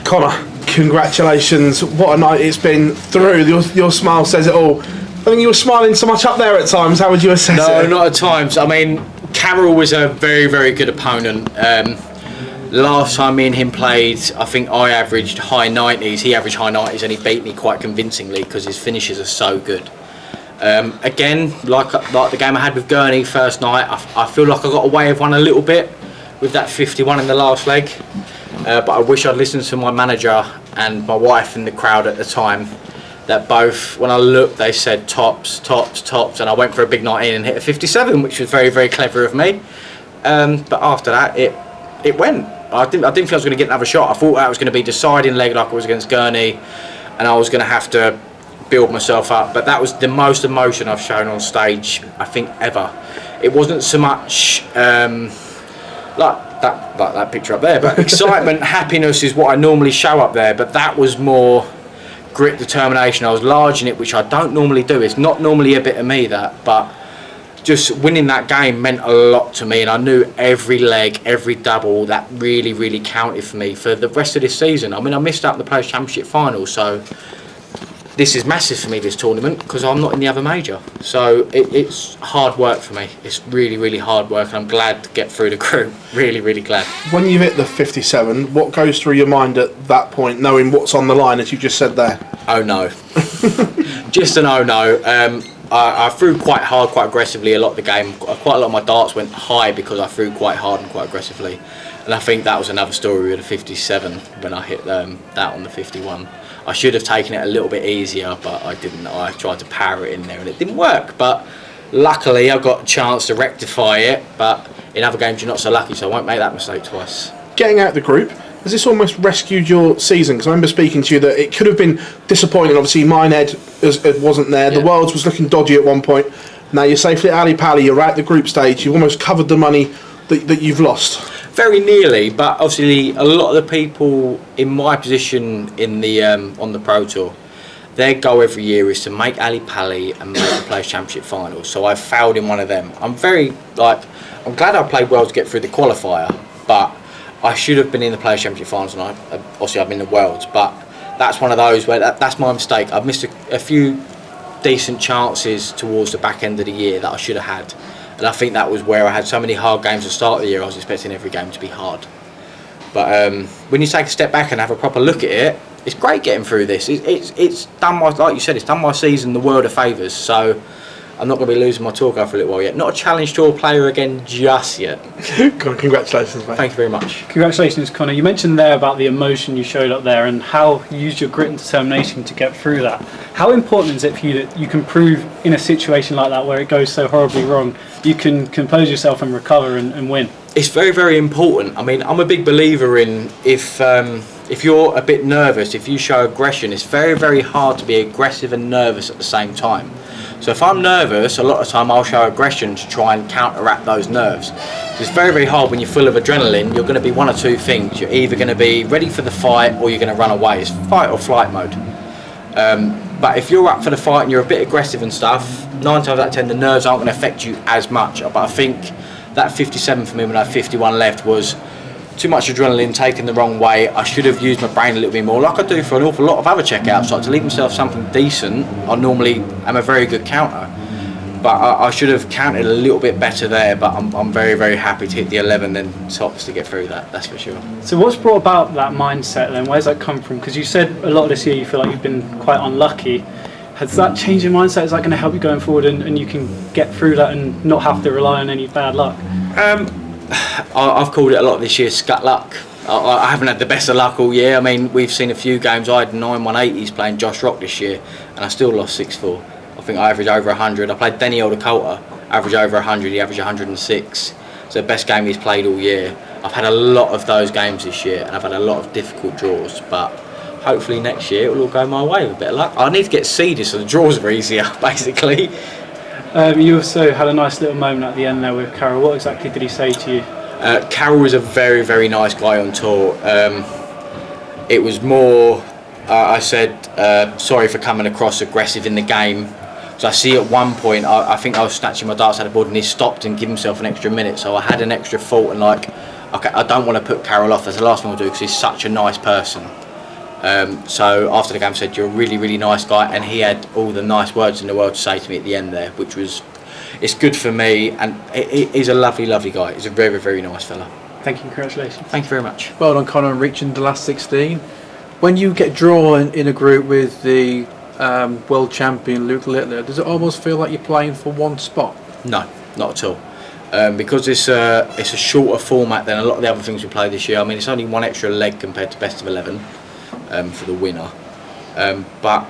Connor, congratulations. What a night it's been through. Your smile says it all. I think you were smiling so much up there at times. How would you assess it? No, not at times. I mean, Carroll was a very, very good opponent. Last time me and him played, I think I averaged high 90s. He averaged high 90s and he beat me quite convincingly because his finishes are so good. Again, like the game I had with Gurney first night, I feel like I got away with one a little bit with that 51 in the last leg. But I wish I'd listened to my manager and my wife in the crowd at the time. That both, when I looked, they said tops, and I went for a big night in and hit a 57, which was very, very clever of me. But after that, it went. I didn't think I was going to get another shot. I thought that was going to be deciding leg like I was against Gurney, and I was going to have to build myself up. But that was the most emotion I've shown on stage, I think, ever. It wasn't so much like that picture up there, but excitement, happiness is what I normally show up there. But that was more grit, determination. I was large in it, which I don't normally do. It's not normally a bit of me, that, but just winning that game meant a lot to me, and I knew every leg, every double, that really, really counted for me for the rest of this season. I mean, I missed out the Players' Championship final, so this is massive for me, this tournament, because I'm not in the other major. So it's hard work for me. It's really, really hard work, and I'm glad to get through the group. Really, really glad. When you hit the 57, what goes through your mind at that point, knowing what's on the line, as you just said there? Oh no. Just an oh no. I threw quite hard, quite aggressively a lot of the game. Quite a lot of my darts went high because I threw quite hard and quite aggressively. And I think that was another story with the 57 when I hit that on the 51. I should have taken it a little bit easier, but I didn't. I tried to power it in there and it didn't work. But luckily I got a chance to rectify it. But in other games you're not so lucky, so I won't make that mistake twice. Getting out of the group, has this almost rescued your season? Because I remember speaking to you that it could have been disappointing. Obviously, Minehead wasn't there. Yeah. The Worlds was looking dodgy at one point. Now you're safely at Ali Pali. You're at the group stage. You've almost covered the money that you've lost. Very nearly, but obviously a lot of the people in my position in the on the Pro Tour, their goal every year is to make Ali Pali and make the Players' Championship final. So I've failed in one of them. I'm glad I played well to get through the qualifier, but I should have been in the Players' Championship finals, and obviously I've been in the Worlds, but that's one of those where that's my mistake. I've missed a few decent chances towards the back end of the year that I should have had, and I think that was where I had so many hard games at the start of the year. I was expecting every game to be hard, but when you take a step back and have a proper look at it, it's great getting through this. It's done my, like you said, it's done my season the world of favours. So I'm not going to be losing my tour go for a little while yet. Not a Challenge Tour player again just yet. Congratulations, mate. Thank you very much. Congratulations, Connor. You mentioned there about the emotion you showed up there and how you used your grit and determination to get through that. How important is it for you that you can prove in a situation like that where it goes so horribly wrong, you can compose yourself and recover and win? It's very, very important. I mean, I'm a big believer in if you're a bit nervous, if you show aggression, it's very, very hard to be aggressive and nervous at the same time. So if I'm nervous, a lot of the time I'll show aggression to try and counteract those nerves. So it's very, very hard when you're full of adrenaline. You're going to be one or two things. You're either going to be ready for the fight or you're going to run away. It's fight or flight mode. But if you're up for the fight and you're a bit aggressive and stuff, 9 times out of 10 the nerves aren't going to affect you as much. But I think that 57 for me when I had 51 left was too much adrenaline taken the wrong way. I should have used my brain a little bit more, like I do for an awful lot of other checkouts. Like to leave myself something decent, I normally am a very good counter. But I should have counted a little bit better there. But I'm very, very happy to hit the 11 then tops to get through that. That's for sure. So what's brought about that mindset then? Where's that come from? Because you said a lot of this year you feel like you've been quite unlucky. Has that change in mindset? Is that going to help you going forward and you can get through that and not have to rely on any bad luck? I've called it a lot this year Scutt luck. I haven't had the best of luck all year. I mean, we've seen a few games. I had 9 180s playing Josh Rock this year, and I still lost 6-4. I think I averaged over 100. I played Denny Older-Coulter, averaged over 100. He averaged 106. It's the best game he's played all year. I've had a lot of those games this year, and I've had a lot of difficult draws. But hopefully next year it will all go my way with a bit of luck. I need to get seeded so the draws are easier, basically. You also had a nice little moment at the end there with Carroll. What exactly did he say to you? Carroll was a very, very nice guy on tour. It was more, I said, sorry for coming across aggressive in the game. So I see at one point, I think I was snatching my darts out of the board and he stopped and gave himself an extra minute. So I had an extra thought and okay, I don't want to put Carroll off. That's the last thing I'll do because he's such a nice person. So after the game, I said, "You're a really, really nice guy," and he had all the nice words in the world to say to me at the end there, which was, it's good for me, and he's a lovely, lovely guy. He's a very, very nice fella. Thank you, congratulations. Thank you very much. Well done, Connor, on reaching the last 16. When you get drawn in a group with the world champion Luke Littler, does it almost feel like you're playing for one spot? No, not at all. Because it's a shorter format than a lot of the other things we play this year. I mean, it's only one extra leg compared to best of 11 for the winner. But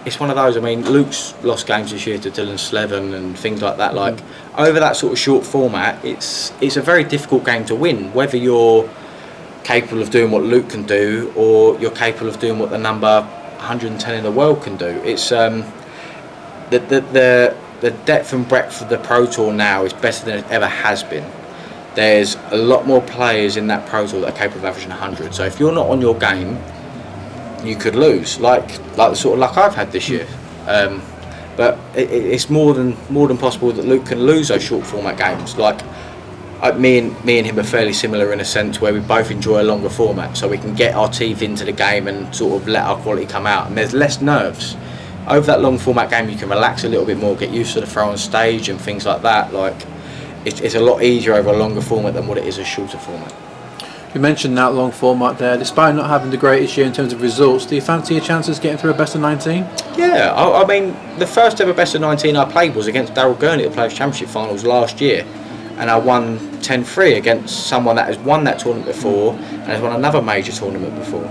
it's one of those. I mean, Luke's lost games this year to Dylan Slevin and things like that. Like over that sort of short format, it's a very difficult game to win. Whether you're capable of doing what Luke can do, or you're capable of doing what the number 110 in the world can do. It's the depth and breadth of the Pro Tour now is better than it ever has been. There's a lot more players in that Pro Tour that are capable of averaging 100. So if you're not on your game, you could lose, like the sort of luck I've had this year. But it's more than possible that Luke can lose those short format games. Like me and him are fairly similar in a sense where we both enjoy a longer format, so we can get our teeth into the game and sort of let our quality come out. And there's less nerves. Over that long format game, you can relax a little bit more, get used to the throw on stage and things like that. Like it's a lot easier over a longer format than what it is a shorter format. You mentioned that long format there. Despite not having the greatest year in terms of results, do you fancy your chances getting through a best of 19? Yeah, I mean, the first ever best of 19 I played was against Darryl Gurney at the Players' Championship Finals last year, and I won 10-3 against someone that has won that tournament before and has won another major tournament before.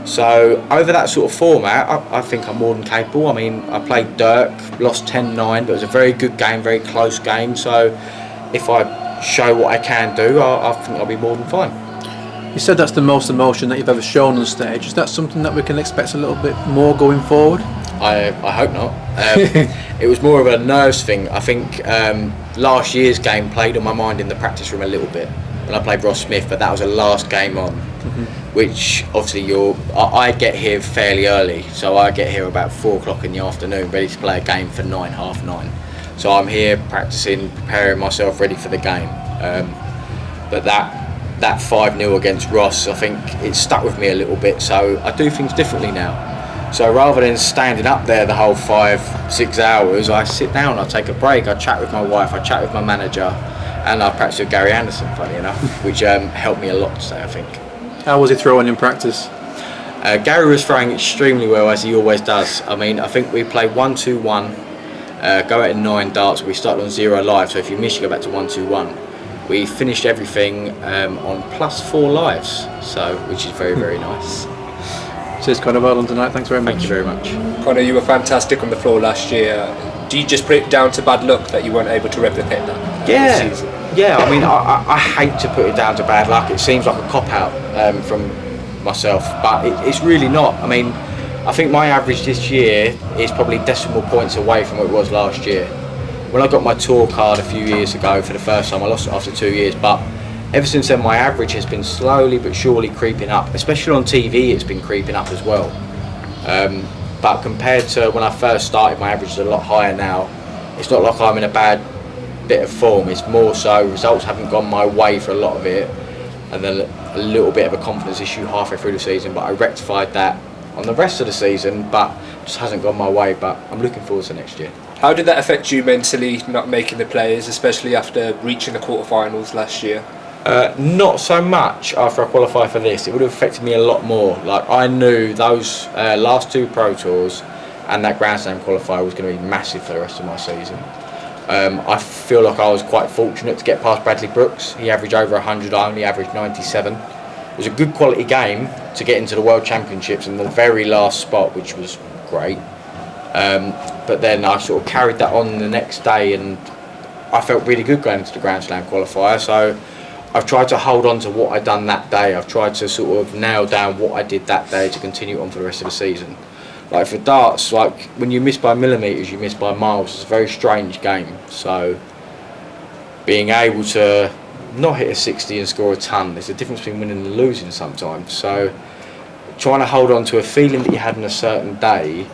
So over that sort of format, I think I'm more than capable. I mean, I played Dirk, lost 10-9, but it was a very good game, very close game. So if I show what I can do, I think I'll be more than fine. You said that's the most emotion that you've ever shown on stage. Is that something that we can expect a little bit more going forward? I hope not. It was more of a nerves thing. I think last year's game played on my mind in the practice room a little bit when I played Ross Smith, but that was a last game on. Which obviously I get here fairly early, so I get here about 4 o'clock in the afternoon, ready to play a game for 9, half 9. So I'm here practicing, preparing myself ready for the game. But that 5-0 against Ross, I think it stuck with me a little bit, so I do things differently now. So rather than standing up there the whole 5-6 hours, I sit down, I take a break, I chat with my wife, I chat with my manager, and I practice with Gary Anderson, funny enough, which helped me a lot today, I think. How was he throwing in practice? Gary was throwing extremely well, as he always does. I mean, I think we played 1-2-1, go out in 9 darts. We started on 0 live, so if you miss, you go back to 1-2-1. We finished everything on +4 lives, so which is very, very nice. Cheers, Connor. Well done tonight. Thanks very much. Thank you very much. Connor, you were fantastic on the floor last year. Do you just put it down to bad luck that you weren't able to replicate that this season? Yeah, I mean, I hate to put it down to bad luck. It seems like a cop-out from myself, but it's really not. I mean, I think my average this year is probably decimal points away from what it was last year. When I got my tour card a few years ago for the first time, I lost it after 2 years, but ever since then my average has been slowly but surely creeping up, especially on TV. It's been creeping up as well. But compared to when I first started, my average is a lot higher now. It's not like I'm in a bad bit of form, it's more so results haven't gone my way for a lot of it, and then a little bit of a confidence issue halfway through the season, but I rectified that on the rest of the season, but just hasn't gone my way. But I'm looking forward to next year. How did that affect you mentally, not making the players, especially after reaching the quarterfinals last year? Not so much after I qualified for this. It would have affected me a lot more. Like, I knew those last 2 Pro Tours and that Grand Slam qualifier was going to be massive for the rest of my season. I feel like I was quite fortunate to get past Bradley Brooks. He averaged over 100, I only averaged 97. It was a good quality game to get into the World Championships in the very last spot, which was great. But then I sort of carried that on the next day, and I felt really good going into the Grand Slam qualifier. So I've tried to hold on to what I'd done that day. I've tried to sort of nail down what I did that day to continue on for the rest of the season. Like for darts, like when you miss by millimetres, you miss by miles. It's a very strange game. So being able to not hit a 60 and score a ton, there's a difference between winning and losing sometimes. So trying to hold on to a feeling that you had on a certain day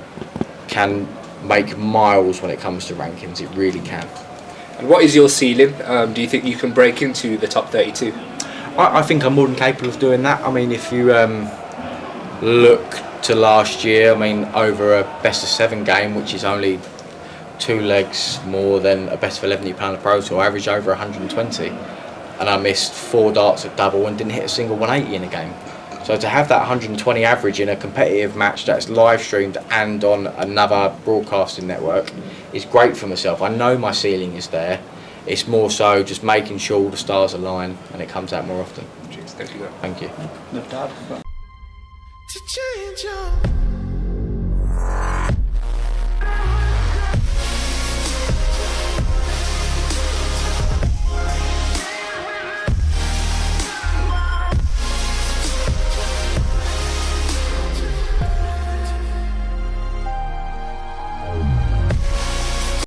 can make miles when it comes to rankings. It really can. And what is your ceiling? Do you think you can break into the top 32? I think I'm more than capable of doing that. I mean, if you look to last year, I mean, over a best of 7 game, which is only 2 legs more than a best of 11 you play on the Pro Tour, I averaged over 120, and I missed 4 darts at double and didn't hit a single 180 in a game. So to have that 120 average in a competitive match that's live streamed and on another broadcasting network is great for myself. I know my ceiling is there. It's more so just making sure all the stars align and it comes out more often. Cheers, thank you. Thank you.